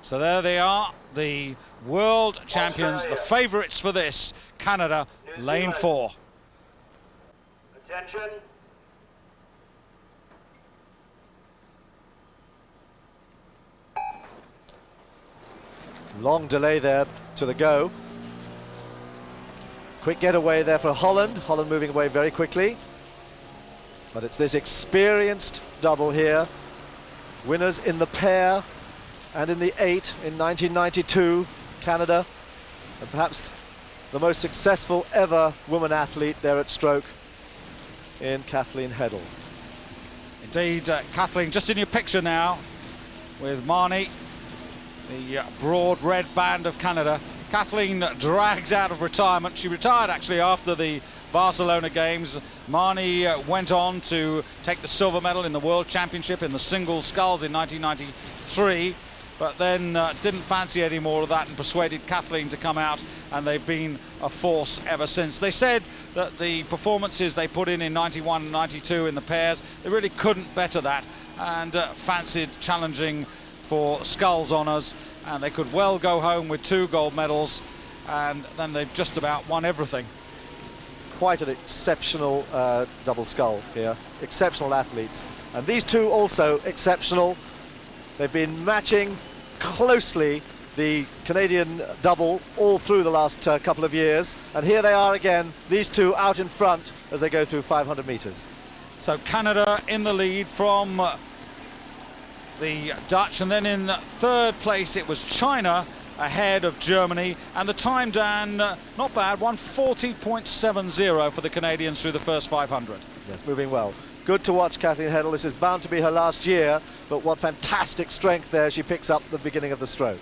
So there they are, the world champions, the favourites for this, Canada, lane 4. Attention. Long delay there to the go. Quick getaway there for Holland. Holland moving away very quickly. But it's this experienced double here. Winners in the pair and in the 8 in 1992, Canada. And perhaps the most successful ever woman athlete there at stroke in Kathleen Heddle. Indeed, Kathleen, just in your picture now with Marnie, the broad red band of Canada. Kathleen drags out of retirement. She retired actually after the Barcelona Games. Marnie went on to take the silver medal in the World Championship in the single sculls in 1993, but then didn't fancy any more of that and persuaded Kathleen to come out, and they've been a force ever since. They said that the performances they put in 91 and 92 in the pairs, they really couldn't better that, and fancied challenging for sculls honours, and they could well go home with 2 gold medals, and then they've just about won everything. Quite an exceptional double scull here, exceptional athletes, and these two also exceptional. They've been matching closely the Canadian double all through the last couple of years, and here they are again, these two out in front as they go through 500 meters. So Canada in the lead from the Dutch, and then in 3rd place it was China ahead of Germany, and the time, Dan, not bad, 1:40.70 for the Canadians through the first 500. Yes, moving well. Good to watch Kathleen Heddle. This is bound to be her last year, but what fantastic strength there she picks up at the beginning of the stroke.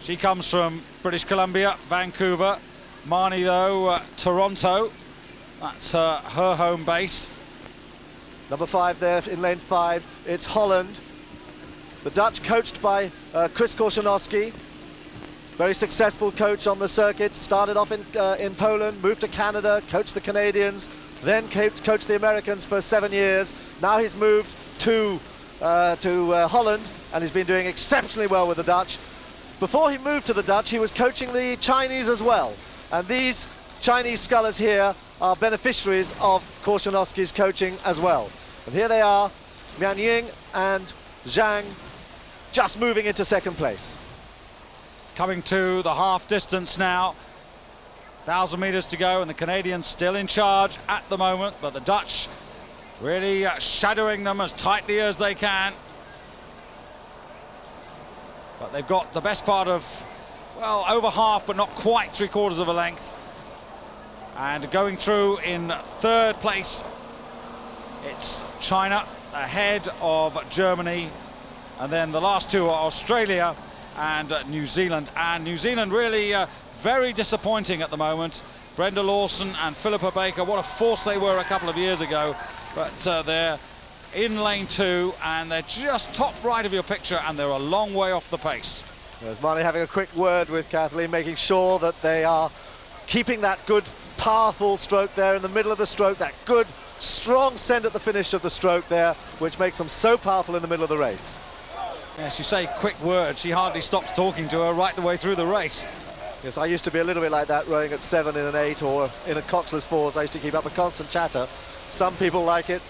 She comes from British Columbia, Vancouver. Marnie, though, Toronto. That's her home base. Number 5 there in lane 5. It's Holland. The Dutch coached by Chris Korchanowski. Very successful coach on the circuit. Started off in Poland, moved to Canada, coached the Canadians, then coached the Americans for 7 years. Now he's moved to Holland, and he's been doing exceptionally well with the Dutch. Before he moved to the Dutch, he was coaching the Chinese as well. And these Chinese scullers here are beneficiaries of Korchanowski's coaching as well. And here they are, Mian Ying and Zhang, just moving into 2nd place. Coming to the half distance now, 1,000 meters to go, and the Canadians still in charge at the moment, but the Dutch really shadowing them as tightly as they can. But they've got the best part of, well, over half, but not quite 3/4 of a length. And going through in 3rd place, it's China ahead of Germany, and then the last 2 are Australia and New Zealand. And New Zealand really very disappointing at the moment. Brenda Lawson and Philippa Baker, what a force they were a couple of years ago, but they're in lane 2, and they're just top right of your picture, and they're a long way off the pace. There's Marnie having a quick word with Kathleen, making sure that they are keeping that good, powerful stroke there in the middle of the stroke, that good, strong send at the finish of the stroke there, which makes them so powerful in the middle of the race. Yes, you say quick word, she hardly stops talking to her right the way through the race. Yes, I used to be a little bit like that, rowing at 7 in an 8 or in a coxless 4s. I used to keep up a constant chatter. Some people like it,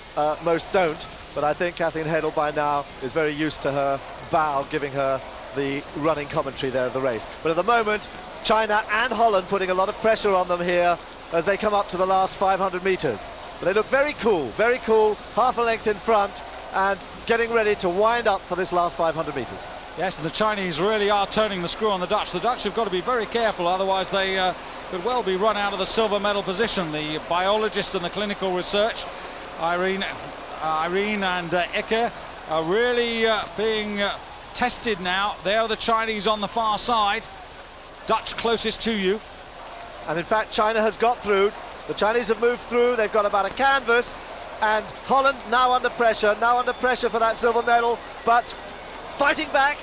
most don't, but I think Kathleen Heddle by now is very used to her bow giving her the running commentary there of the race. But at the moment, China and Holland putting a lot of pressure on them here as they come up to the last 500 meters. But they look very cool, half a length in front, and getting ready to wind up for this last 500 meters. Yes, and the Chinese really are turning the screw on the Dutch. The Dutch have got to be very careful, otherwise they could well be run out of the silver medal position. The biologist and the clinical research, Irene and Eke, are really being tested now. There are the Chinese on the far side, Dutch closest to you. And in fact, China has got through. The Chinese have moved through. They've got about a canvas, and Holland now under pressure for that silver medal, but fighting back.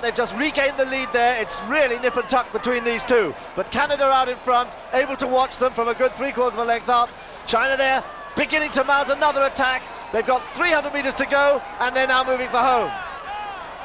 They've just regained the lead there. It's really nip and tuck between these two, but Canada out in front, able to watch them from a good 3/4 of a length up. China there beginning to mount another attack. They've got 300 meters to go, and they're now moving for home.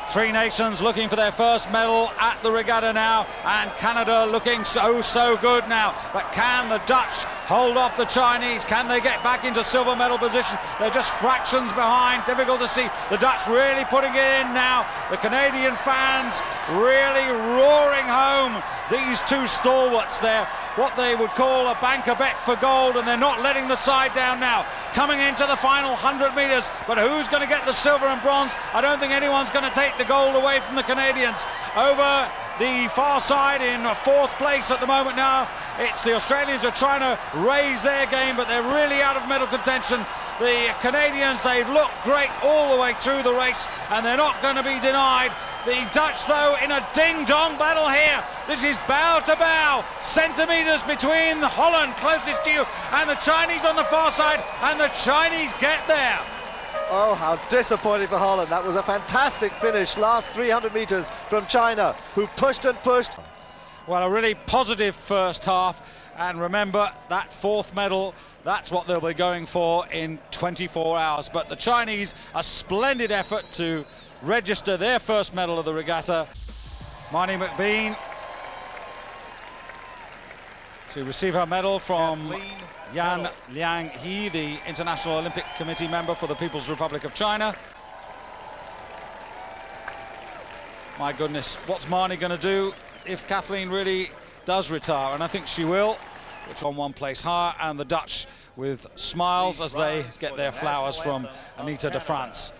Three nations looking for their first medal at the regatta now, and Canada looking so good now. But can the Dutch hold off the Chinese? Can they get back into silver medal position? They're just fractions behind. Difficult to see. The Dutch really putting it in now. The Canadian fans really roaring home these two stalwarts there. What they would call a banker bet for gold, and they're not letting the side down now. Coming into the final 100 meters, but who's going to get the silver and bronze? I don't think anyone's going to take the gold away from the Canadians. Over the far side in fourth place at the moment now, it's the Australians are trying to raise their game, but they're really out of medal contention. The Canadians, they've looked great all the way through the race, and they're not going to be denied. The Dutch, though, in a ding-dong battle here. This is bow to bow, centimetres between Holland, closest to you, and the Chinese on the far side, and the Chinese get there. Oh, how disappointing for Holland. That was a fantastic finish, last 300 metres from China, who pushed and pushed. Well, a really positive first half, and remember, that fourth medal, that's what they'll be going for in 24 hours. But the Chinese, a splendid effort to register their first medal of the regatta. Marnie McBean to receive her medal from Yan Liang He, the International Olympic Committee member for the People's Republic of China. My goodness, what's Marnie going to do if Kathleen really does retire? And I think she will, which on one place higher, and the Dutch with smiles as they get their flowers from Anita de France.